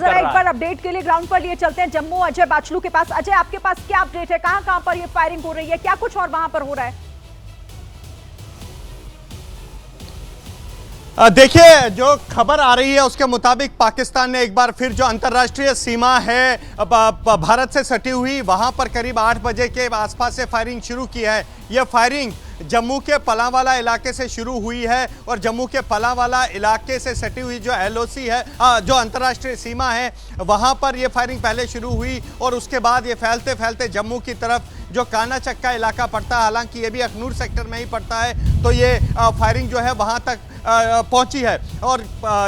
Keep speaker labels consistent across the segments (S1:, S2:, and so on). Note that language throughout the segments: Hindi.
S1: जरा एक बार अपडेट के लिए ग्राउंड पर लिए चलते हैं जम्मू अजय बाचलू के पास। अजय, आपके पास क्या अपडेट है, कहां कहां पर ये फायरिंग हो रही है, क्या कुछ और वहां पर हो रहा है?
S2: देखिए, जो खबर आ रही है उसके मुताबिक पाकिस्तान ने एक बार फिर जो अंतर्राष्ट्रीय सीमा है भारत से सटी हुई, वहां पर करीब 8 बजे के आसपास से फायरिंग शुरू की है। यह फायरिंग जम्मू के पलांवाला इलाके से शुरू हुई है और जम्मू के पलांवाला इलाके से सटी हुई जो एलओसी है, जो अंतर्राष्ट्रीय सीमा है, वहां पर यह फायरिंग पहले शुरू हुई और उसके बाद ये फैलते फैलते जम्मू की तरफ जो काना चक्का इलाका पड़ता है, हालांकि ये भी अखनूर सेक्टर में ही पड़ता है, तो ये फायरिंग जो है वहां तक पहुंची है। और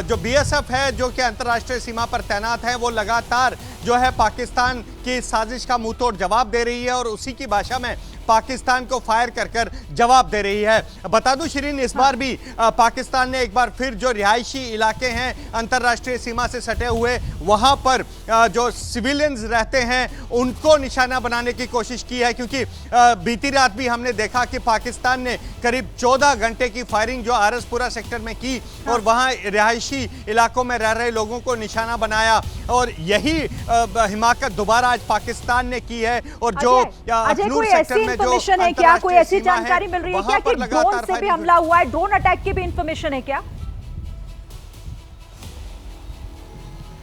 S2: जो बीएसएफ है जो कि अंतर्राष्ट्रीय सीमा पर तैनात है, वो लगातार जो है पाकिस्तान की साजिश का मुंह तोड़ जवाब दे रही है और उसी की भाषा में पाकिस्तान को फायर कर कर जवाब दे रही है। बता दूं शिरीन, इस बार भी पाकिस्तान ने एक बार फिर जो रिहायशी इलाके हैं अंतर्राष्ट्रीय सीमा से सटे हुए, वहां पर जो सिविलियंस रहते हैं उनको निशाना बनाने की कोशिश की है, क्योंकि बीती रात भी हमने देखा कि पाकिस्तान ने करीब 14 घंटे की फायरिंग जो आरसपुरा सेक्टर में की और वहां रिहायशी इलाकों में रह रहे लोगों को निशाना बनाया और यही हिमाकत दोबारा आज पाकिस्तान ने की है। और जो अखनूर सेक्टर में
S1: इंफॉर्मेशन है क्या, कोई ऐसी जानकारी मिल रही है क्या कि ड्रोन से भी हमला हुआ है, ड्रोन अटैक की भी इंफॉर्मेशन है क्या?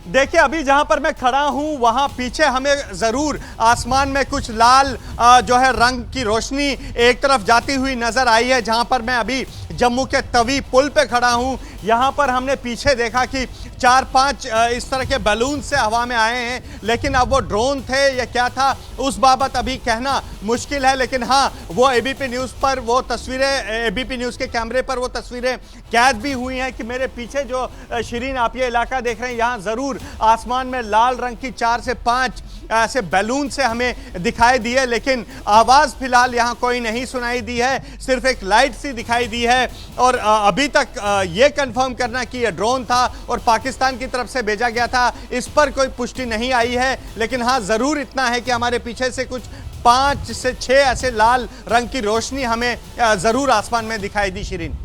S2: देखिए, अभी जहां पर मैं खड़ा हूं वहां पीछे हमें जरूर आसमान में कुछ लाल जो है रंग की रोशनी एक तरफ जाती हुई नजर आई है। जहां पर मैं अभी जम्मू के तवी पुल पे खड़ा हूं, यहां पर हमने पीछे देखा कि 4-5 इस तरह के बैलून से हवा में आए हैं, लेकिन अब वो ड्रोन थे या क्या था उस बाबत अभी कहना मुश्किल है। लेकिन हाँ, वो एबीपी न्यूज़ पर वो तस्वीरें, एबीपी न्यूज़ के कैमरे पर वो तस्वीरें कैद भी हुई हैं कि मेरे पीछे जो शिरीन आप ये इलाका देख रहे हैं, यहाँ ज़रूर आसमान में लाल रंग की 4 से 5 ऐसे बैलून से हमें दिखाई दी है, लेकिन आवाज़ फिलहाल यहाँ कोई नहीं सुनाई दी है, सिर्फ एक लाइट सी दिखाई दी है। और अभी तक ये कंफर्म करना कि यह ड्रोन था और पाकिस्तान की तरफ से भेजा गया था, इस पर कोई पुष्टि नहीं आई है। लेकिन हाँ, ज़रूर इतना है कि हमारे पीछे से कुछ 5 से 6 ऐसे लाल रंग की रोशनी हमें ज़रूर आसमान में दिखाई दी शिरीन।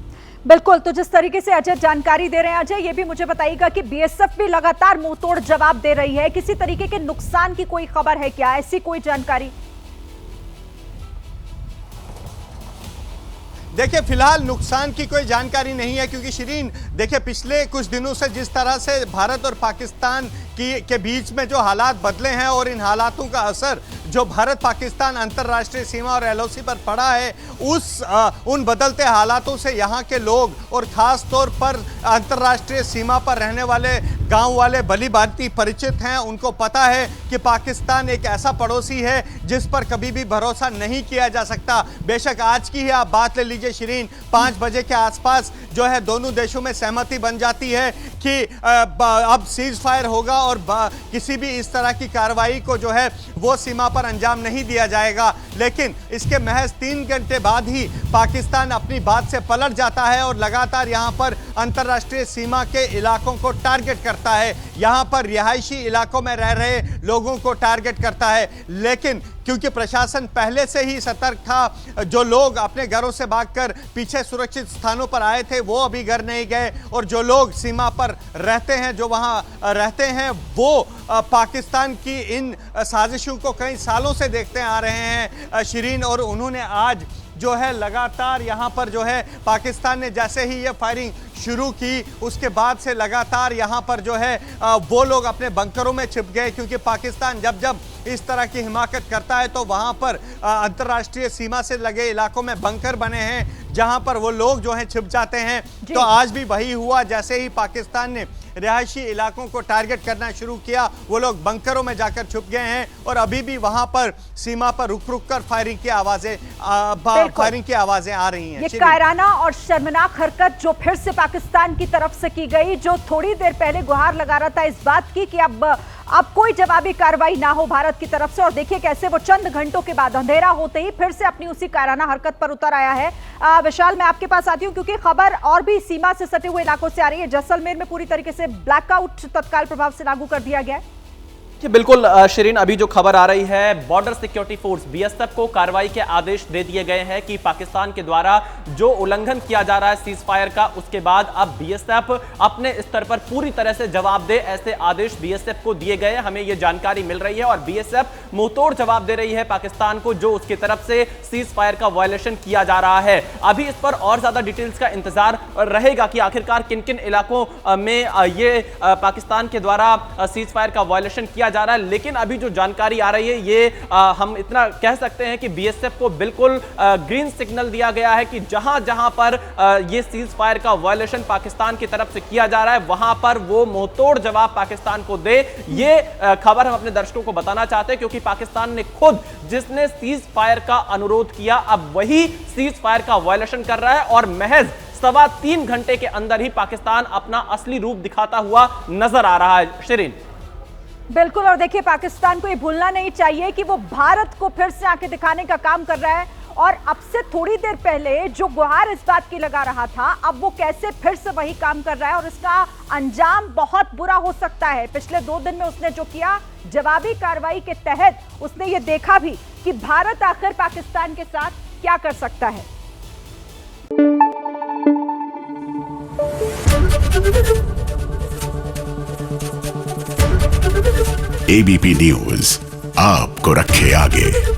S1: बिल्कुल, तो जिस तरीके से अजय जानकारी दे रहे हैं, अजय ये भी मुझे बताइएगा कि बीएसएफ भी लगातार मुंहतोड़ जवाब दे रही है, किसी तरीके के नुकसान की कोई खबर है क्या, ऐसी कोई जानकारी?
S2: देखिए, फिलहाल नुकसान की कोई जानकारी नहीं है, क्योंकि शिरीन देखिए पिछले कुछ दिनों से जिस तरह से भारत और पाकिस्तान के बीच में जो हालात बदले हैं और इन हालातों का असर जो भारत पाकिस्तान अंतर्राष्ट्रीय सीमा और एलओसी पर पड़ा है, उन बदलते हालातों से यहाँ के लोग और ख़ास तौर पर अंतर्राष्ट्रीय सीमा पर रहने वाले गांव वाले भली भांति परिचित हैं। उनको पता है कि पाकिस्तान एक ऐसा पड़ोसी है जिस पर कभी भी भरोसा नहीं किया जा सकता। बेशक आज की ही आप बात ले लीजिए शिरीन, 5 बजे के आसपास जो है दोनों देशों में सहमति बन जाती है कि अब सीज फायर होगा और किसी भी इस तरह की कार्रवाई को जो है वो सीमा पर अंजाम नहीं दिया जाएगा। लेकिन इसके महज 3 घंटे बाद ही पाकिस्तान अपनी बात से पलट जाता है और लगातार यहां पर अंतर्राष्ट्रीय सीमा के इलाकों को टारगेट करता है, यहां पर रिहायशी इलाकों में रह रहे लोगों को टारगेट करता है। लेकिन क्योंकि प्रशासन पहले से ही सतर्क था, जो लोग अपने घरों से भागकर पीछे सुरक्षित स्थानों पर आए थे वो अभी घर नहीं गए, और जो लोग सीमा पर रहते हैं, जो वहां रहते हैं, वो पाकिस्तान की इन साजिशों को कई सालों से देखते आ रहे हैं शिरीन। और उन्होंने आज जो है लगातार यहाँ पर जो है पाकिस्तान ने जैसे ही ये फायरिंग शुरू की उसके बाद से लगातार यहाँ पर जो है वो लोग अपने बंकरों में छिप गए, क्योंकि पाकिस्तान जब जब इस तरह की हिमाकत करता है तो वहाँ पर अंतर्राष्ट्रीय सीमा से लगे इलाकों में बंकर बने हैं जहाँ पर वो लोग जो हैं छिप जाते हैं। तो आज भी वही हुआ, जैसे ही पाकिस्तान ने रिहायशी इलाकों को टारगेट करना शुरू किया वो लोग बंकरों में जाकर छुप गए हैं और अभी भी वहां पर सीमा पर रुक रुक कर फायरिंग की आवाजें आ रही हैं।
S1: ये कायराना और शर्मनाक हरकत जो फिर से पाकिस्तान की तरफ से की गई, जो थोड़ी देर पहले गुहार लगा रहा था इस बात की कि अब कोई जवाबी कार्रवाई ना हो भारत की तरफ से, और देखिए कैसे वो चंद घंटों के बाद अंधेरा होते ही फिर से अपनी उसी कायराना हरकत पर उतर आया है। विशाल, मैं आपके पास आती हूं क्योंकि खबर और भी सीमा से सटे हुए इलाकों से आ रही है। जैसलमेर में पूरी तरीके से ब्लैकआउट तत्काल प्रभाव से लागू कर दिया गया है।
S3: बिल्कुल शिरीन, अभी जो खबर आ रही है, बॉर्डर सिक्योरिटी फोर्स बीएसएफ को कार्रवाई के आदेश दे दिए गए हैं कि पाकिस्तान के द्वारा जो उल्लंघन किया जा रहा है सीज फायर का, उसके बाद अब बीएसएफ अपने स्तर पर पूरी तरह से जवाब दे, ऐसे आदेश बीएसएफ को दिए गए हैं। हमें यह जानकारी मिल रही है और बीएसएफ मुंहतोड़ जवाब दे रही है पाकिस्तान को, जो उसकी तरफ से सीज फायर का वायलेशन किया जा रहा है। अभी इस पर और ज्यादा डिटेल्स का इंतजार रहेगा कि आखिरकार किन किन इलाकों में ये पाकिस्तान के द्वारा सीज फायर का वायलेशन किया जा रहा है। लेकिन अभी जो जानकारी आ रही है, ये हम इतना कह सकते हैं कि बीएसएफ को बिल्कुल ग्रीन सिग्नल दिया गया है कि जहां जहां पर ये सीज फायर का वायलेशन पाकिस्तान की तरफ से किया जा रहा है, वहां पर वो मुंहतोड़ जवाब पाकिस्तान को दे। ये खबर हम अपने दर्शकों को बताना चाहते हैं, क्योंकि पाकिस्तान ने खुद, जिसने सीज फायर का अनुरोध किया, अब वही सीज फायर का वायलेशन कर रहा है और महज 3.25 घंटे के अंदर ही पाकिस्तान अपना असली रूप दिखाता हुआ नजर आ रहा है। शिरीन,
S1: बिल्कुल, और देखिए पाकिस्तान को ये भूलना नहीं चाहिए कि वो भारत को फिर से आंखें दिखाने का काम कर रहा है, और अब से थोड़ी देर पहले जो गुहार इस बात की लगा रहा था, अब वो कैसे फिर से वही काम कर रहा है और इसका अंजाम बहुत बुरा हो सकता है। पिछले 2 दिन में उसने जो किया, जवाबी कार्रवाई के तहत उसने ये देखा भी कि भारत आखिर पाकिस्तान के साथ क्या कर सकता है।
S4: एबीपी न्यूज आपको रखे आगे।